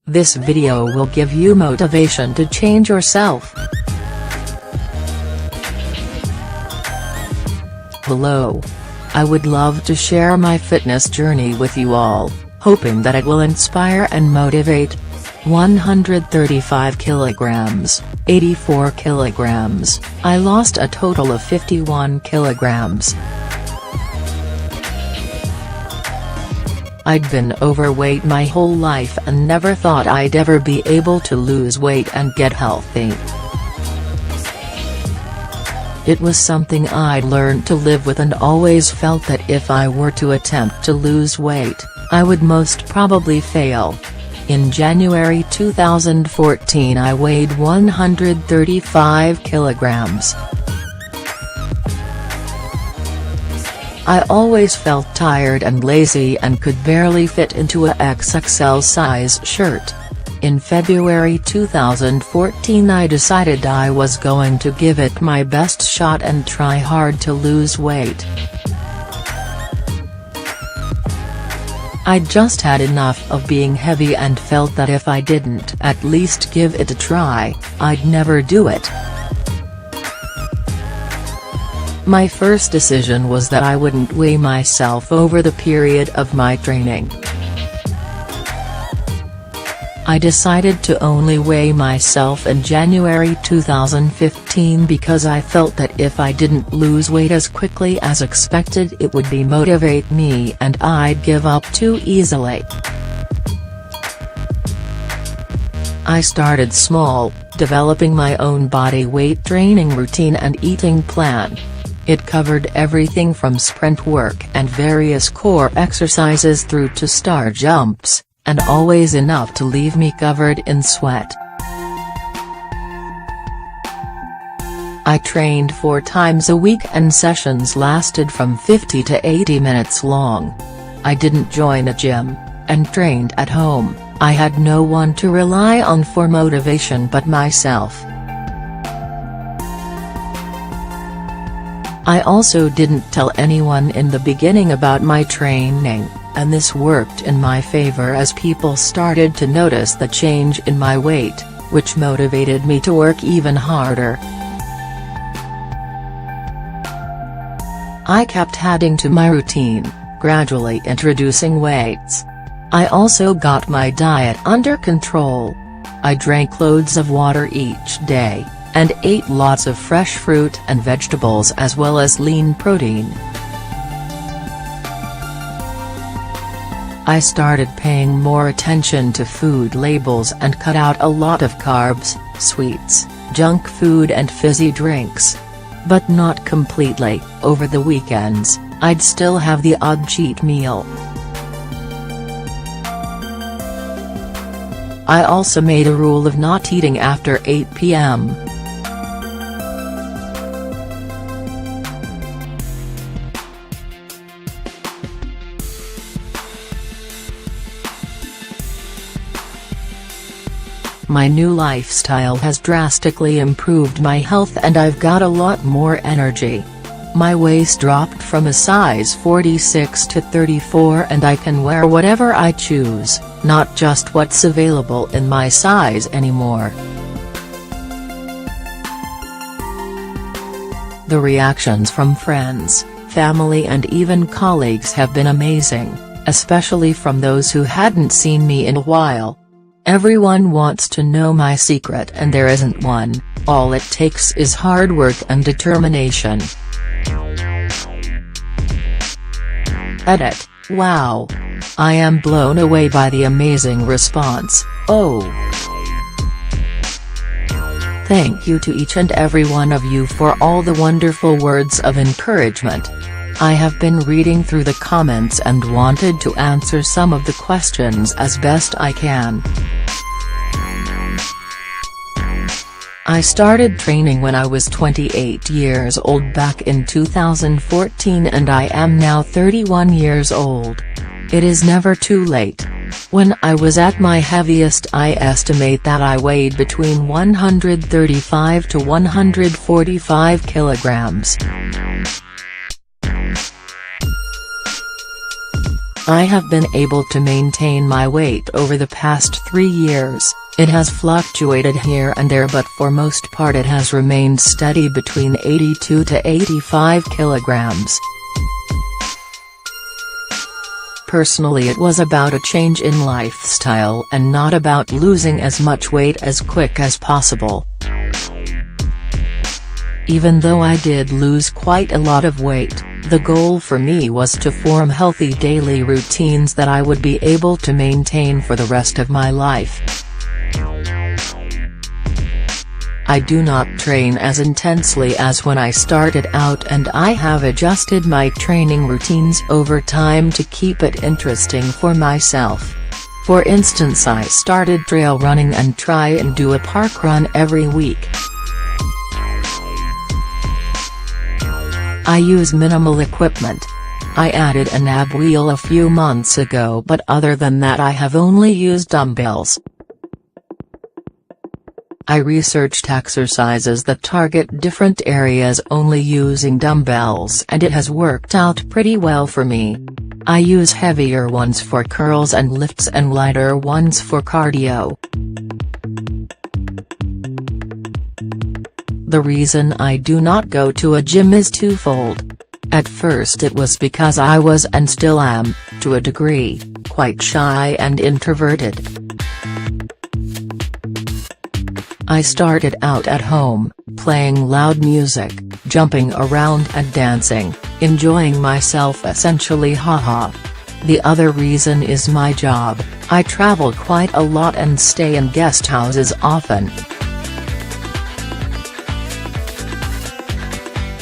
This video will give you motivation to change yourself. Hello. I would love to share my fitness journey with you all, hoping that it will inspire and motivate. 135 kilograms, 84 kilograms, I lost a total of 51 kilograms. I'd been overweight my whole life and never thought I'd ever be able to lose weight and get healthy. It was something I'd learned to live with and always felt that if I were to attempt to lose weight, I would most probably fail. In January 2014 I weighed 135 kilograms. I always felt tired and lazy and could barely fit into a XXL size shirt. In February 2014 I decided I was going to give it my best shot and try hard to lose weight. I'd just had enough of being heavy and felt that if I didn't at least give it a try, I'd never do it. My first decision was that I wouldn't weigh myself over the period of my training. I decided to only weigh myself in January 2015 because I felt that if I didn't lose weight as quickly as expected it would demotivate me and I'd give up too easily. I started small, developing my own body weight training routine and eating plan. It covered everything from sprint work and various core exercises through to star jumps, and always enough to leave me covered in sweat. I trained 4 times a week and sessions lasted from 50 to 80 minutes long. I didn't join a gym, and trained at home. I had no one to rely on for motivation but myself. I also didn't tell anyone in the beginning about my training, and this worked in my favor as people started to notice the change in my weight, which motivated me to work even harder. I kept adding to my routine, gradually introducing weights. I also got my diet under control. I drank loads of water each day, and ate lots of fresh fruit and vegetables as well as lean protein. I started paying more attention to food labels and cut out a lot of carbs, sweets, junk food and fizzy drinks. But not completely. Over the weekends, I'd still have the odd cheat meal. I also made a rule of not eating after 8 p.m. My new lifestyle has drastically improved my health and I've got a lot more energy. My waist dropped from a size 46 to 34 and I can wear whatever I choose, not just what's available in my size anymore. The reactions from friends, family and even colleagues have been amazing, especially from those who hadn't seen me in a while. Everyone wants to know my secret and there isn't one, all it takes is hard work and determination. Edit. Wow. I am blown away by the amazing response. Oh. Thank you to each and every one of you for all the wonderful words of encouragement. I have been reading through the comments and wanted to answer some of the questions as best I can. I started training when I was 28 years old back in 2014 and I am now 31 years old. It is never too late. When I was at my heaviest I estimate that I weighed between 135 to 145 kilograms. I have been able to maintain my weight over the past 3 years. It has fluctuated here and there, but for most part it has remained steady between 82 to 85 kilograms. Personally, it was about a change in lifestyle and not about losing as much weight as quick as possible. Even though I did lose quite a lot of weight, the goal for me was to form healthy daily routines that I would be able to maintain for the rest of my life. I do not train as intensely as when I started out, and I have adjusted my training routines over time to keep it interesting for myself. For instance, I started trail running and try and do a park run every week. I use minimal equipment. I added an ab wheel a few months ago, but other than that I have only used dumbbells. I researched exercises that target different areas only using dumbbells, and it has worked out pretty well for me. I use heavier ones for curls and lifts and lighter ones for cardio. The reason I do not go to a gym is twofold. At first it was because I was, and still am, to a degree, quite shy and introverted. I started out at home, playing loud music, jumping around and dancing, enjoying myself essentially, haha. The other reason is my job. I travel quite a lot and stay in guest houses often.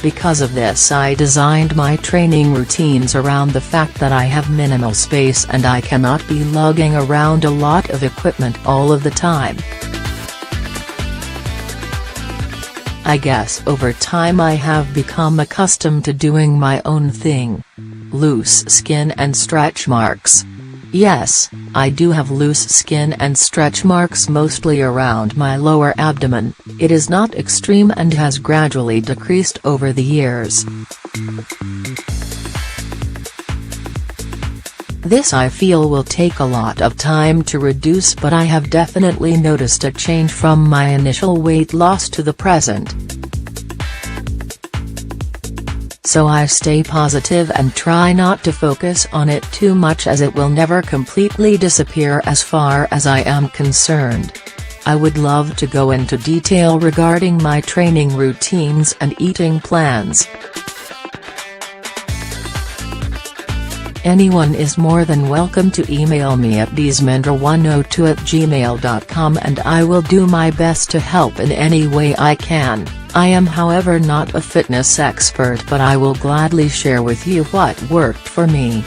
Because of this, I designed my training routines around the fact that I have minimal space and I cannot be lugging around a lot of equipment all of the time. I guess over time I have become accustomed to doing my own thing. Loose skin and stretch marks. Yes, I do have loose skin and stretch marks mostly around my lower abdomen. It is not extreme and has gradually decreased over the years. This I feel will take a lot of time to reduce, but I have definitely noticed a change from my initial weight loss to the present. So I stay positive and try not to focus on it too much, as it will never completely disappear as far as I am concerned. I would love to go into detail regarding my training routines and eating plans. Anyone is more than welcome to email me at dsmendra102@gmail.com and I will do my best to help in any way I can. I am however not a fitness expert, but I will gladly share with you what worked for me.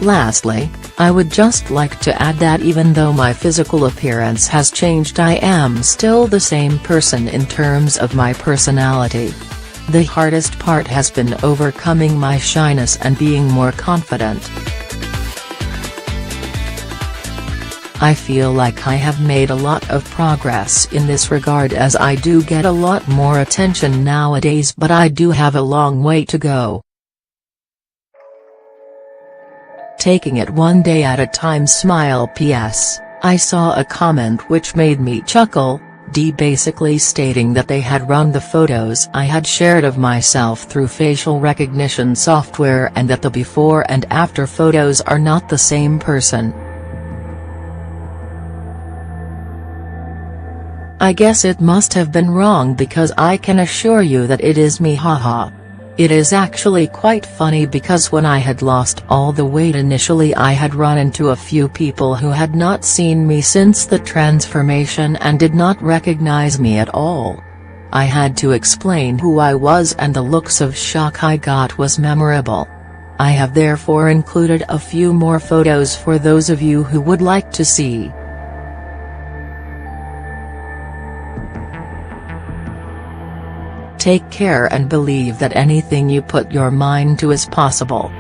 Lastly, I would just like to add that even though my physical appearance has changed, I am still the same person in terms of my personality. The hardest part has been overcoming my shyness and being more confident. I feel like I have made a lot of progress in this regard, as I do get a lot more attention nowadays, but I do have a long way to go. Taking it one day at a time. Smile. PS, I saw a comment which made me chuckle. Basically stating that they had run the photos I had shared of myself through facial recognition software and that the before and after photos are not the same person. I guess it must have been wrong, because I can assure you that it is me, haha. It is actually quite funny, because when I had lost all the weight initially, I had run into a few people who had not seen me since the transformation and did not recognize me at all. I had to explain who I was, and the looks of shock I got was memorable. I have therefore included a few more photos for those of you who would like to see. Take care and believe that anything you put your mind to is possible.